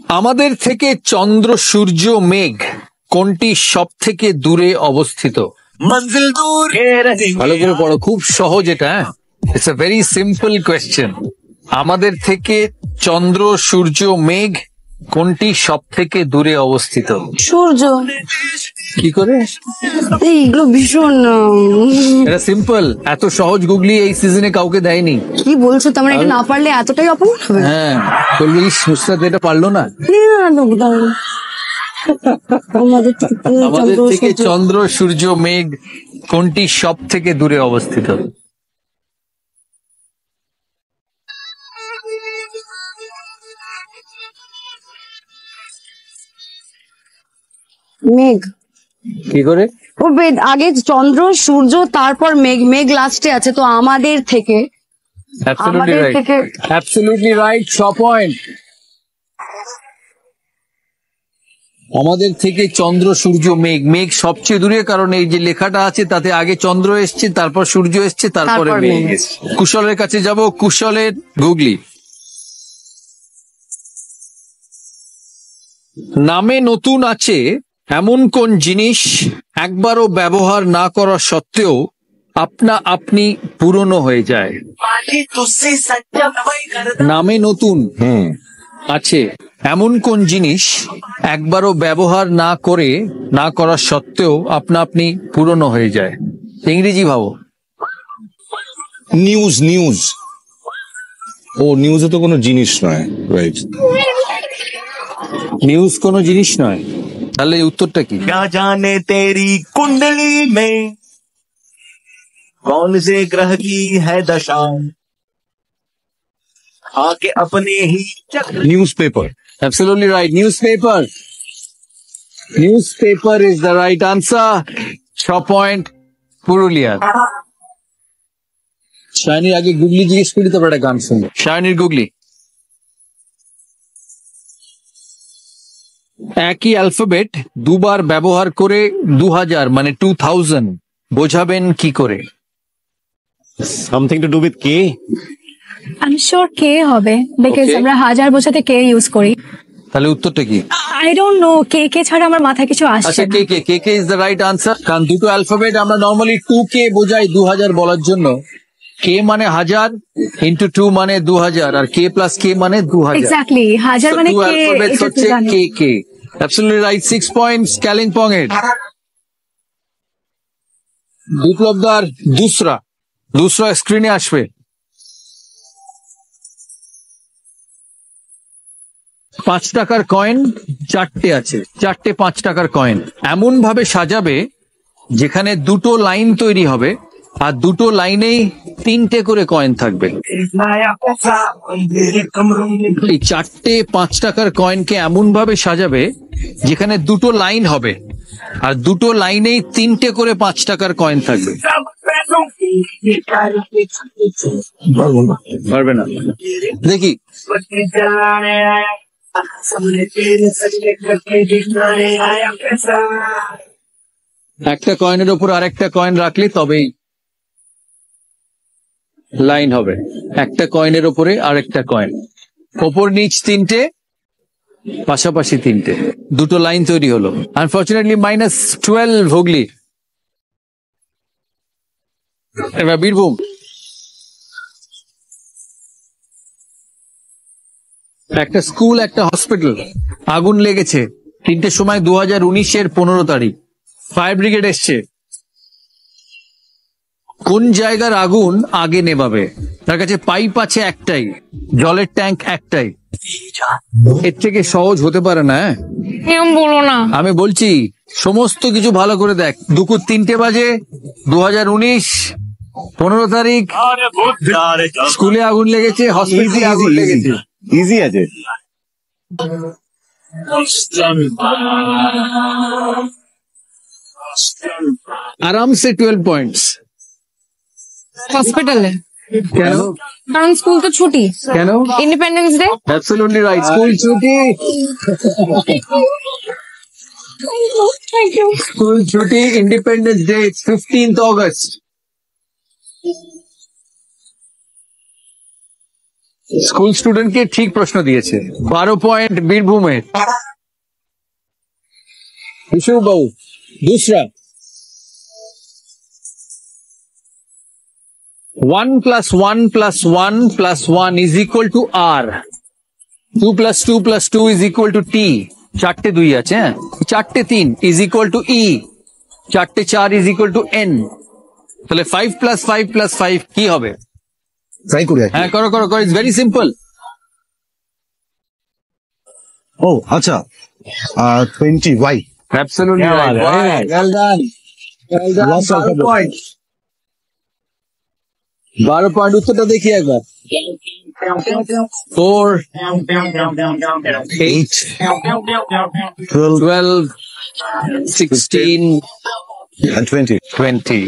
আমাদের থেকে চন্দ্র, সূর্য, মেঘ কোনটি সব থেকে দূরে অবস্থিত? मंजिल दूर ভালো করে পড়ো, খুব সহজ এটা। It's a very simple question. আমাদের থেকে চন্দ্র, সূর্য, মেঘ কোনটি সব থেকে দূরে অবস্থিত? সূর্য। কি করে? এইগুলো ভীষণ এটা সিম্পল, এত সহজ গুগলি এই সিজনে কাউকে দেয়নি। কি বলছো তোমরা? এটা না পারলে এতটাই অপমান হবে? হ্যাঁ, বলবি সুস্বাদ এটা পারলো না। আমাদের আমাদের থেকে চন্দ্র, সূর্য, মেঘ কোনটি সব থেকে দূরে অবস্থিত? মেঘ। কি করে? ও আগে চন্দ্র, সূর্য, তারপর মেঘ। মেঘ লাস্টে আছে, তো আমাদের থেকে। অ্যাবসলিউটলি আমাদের রাইট, থেকে অ্যাবসলিউটলি রাইট, 6 পয়েন্ট। আমাদের থেকে চন্দ্র, সূর্য, মেঘ। মেঘ সবচেয়ে দূরে, কারণ এই যে লেখাটা আছে তাতে আগে চন্দ্র এসছে, তারপর সূর্য এসছে, তারপরে তারপর মেঘ মেঘ। এসছে। কুশলের কাছে যাব। কুশলের গুগলি, নামে নতুন আছে এমন কোন জিনিস একবারও ব্যবহার না করা সত্ত্বেও আপনা আপনি পুরনো হয়ে যায়? तुझसे सच्चा वही कर নামে নতুন আছে এমন কোন জিনিস একবারও ব্যবহার না করা সত্ত্বেও আপনা আপনি পুরনো হয়ে যায়? ইংরেজি ভাবো। নিউজ। নিউজ ও নিউজে তো কোনো জিনিস নয়, রাইট? নিউজ কোনো জিনিস নয়, তাহলে উত্তরটা কি? क्या जाने तेरी कुंडली में कौन से ग्रह की है दशा आके अपने ही चक्र newspaper. Absolutely right. Newspaper. Newspaper is the right answer. 6 point Purulia. শাইনির আগে গুগলি জিজ্ঞেস করি, তারপর একটা গান শুনবো। শাইনির গুগলি, একই অ্যালফাবেট দুবার ব্যবহার করে 2000 মানে 2000 বোঝাবেন কি করে? সামথিং টু ডু উইথ কে? আমি শিওর কে হবে, বিকজ Okay. আমরা হাজার বোঝাতে কে ইউজ করি। তাহলে উত্তরটা কি? আই ডোন্ট নো, কে কে ছাড়া আমার মাথায় কিছু আসছে আচ্ছা, না। K is the right answer. কারণ দুটো অ্যালফাবেট আমরা নর্মালি 2K বোঝাই 2000 বলার জন্য। কে মানে 1000 ইন্টু 2 মানে 2000, আর কে প্লাস কে মানে 2000। এক্স্যাক্টলি, হাজার মানে two কে, alphabets এটা তো হচ্ছে জানি। কে। Absolutely right, 6 points কালিম্পং এর। বিপ্লবদার দুসরা স্ক্রিনে আসবে। 5 টাকার কয়েন 4টে আছে, 4টে 5 টাকার কয়েন এমন ভাবে সাজাবে যেখানে দুটো লাইন তৈরি হবে, আর দুটো লাইনেই 3টে করে কয়েন থাকবে। नया पैसा मेरे कमरों में এই 4টে 5 টাকার কয়েনকে এমন ভাবে সাজাবে যেখানে দুটো লাইন হবে, আর দুটো লাইনেই 3টে করে 5 টাকার কয়েন থাকবে। सब पैसों की পারবে না? দেখি। बत्ती जलाने आया सबने तेरे सच्चे करके दिखाने आया पैसा একটা কয়েনের ওপর আরেকটা কয়েন রাখলে তবেই লাইন হবে। একটা কয়েনের ওপরে আরেকটা কয়েন, ওপর নিচ 3টে, পাশাপাশি 3টে, দুটো লাইন তৈরি হলো। আনফর্চুনেটলি -12 হুগলি। এবার বীরভূম, একটা স্কুল একটা হসপিটাল আগুন লেগেছে 3টের সময় 2019-এর 15 তারিখ। ফায়ার ব্রিগেড এসছে। কোন জায়গার আগুন আগে নেভাবে? তার কাছে পাইপ আছে একটাই, জলের ট্যাঙ্ক একটাই। এর থেকে সহজ হতে পারে না। এরকম বলো না। আমি বলছি সমস্ত কিছু ভালো করে দেখ। দুপুর 3টে বাজে, 2019 15 তারিখ, अरे बहुत प्यार है স্কুলে আগুন লেগেছে, হসপিটালে আগুন লেগেছে। ইজি আছে। আরামসে 12 পয়েন্টস। হসপিটালে, কেন? কারণ স্কুল তো ছুটি। কেন? Independence day. Absolutely right, school ছুটি। Thank you. স্কুল ছুটি, independence day 15th August. School স্টুডেন্টকে ঠিক প্রশ্ন দিয়েছে। 12 পয়েন্ট বীরভূমের। বিশু বাবু दूसरा 1 + 1 + 1 + 1 is equal to r, 2 + 2 + 2 is equal to t, চারটে 2 আছে, হ্যাঁ, চারটে 3 is equal to e, চারটে 4 is equal to n, তাহলে 5 + 5 + 5 কি হবে? ট্রাই করি। হ্যাঁ করো করো করো, ইটস ভেরি সিম্পল। ও আচ্ছা, 20 y। Absolutely right. Well done. 12 point, উত্তরটা দেখি একবার। 4 8 12 12 16 and 20। 20